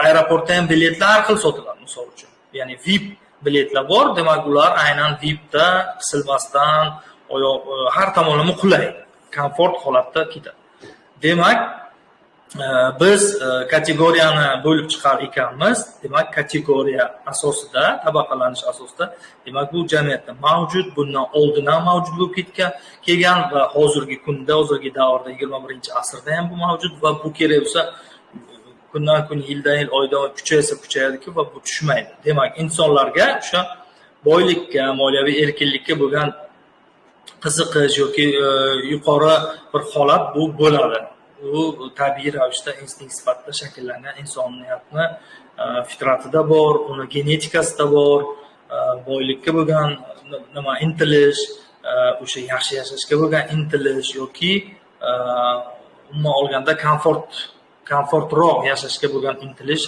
aeroportda ham biletlar har xil sotiladi, misol uchun. Ya'ni VIP biletlar bor, demak ular aynan VIPda qisilmasdan, har tomonlama qulay, komfort holatda ketadi. Demak, biz kategoriyani bo'lib chiqar ekanmiz. Demak, kategoriya asosida, tabaqalanish asosida, demak bu jamiyatda mavjud, bundan oldin ham mavjud bo'lib kelgan va hozirgi kunda, hozirgi davrda 21-asrda ham bu mavjud va bu kerak bo'lsa kundan kun, yildan yil, oydan oy kuchayadiki va bu tushmaydi. Demak, insonlarga o'sha boylikka, moliyaviy erkinlikka bo'lgan qiziqish yoki yuqori bir holat bu bo'ladi. Bu tabiiy ravishda instinkt sifatida shakllangan insoniyatni fitratida bor, uni genetikasida bor, boylikka bo'lgan intilish, o'sha yaxshi yashashga bo'lgan intilish yoki umuman olganda komfortroq yashashga bo'lgan intilish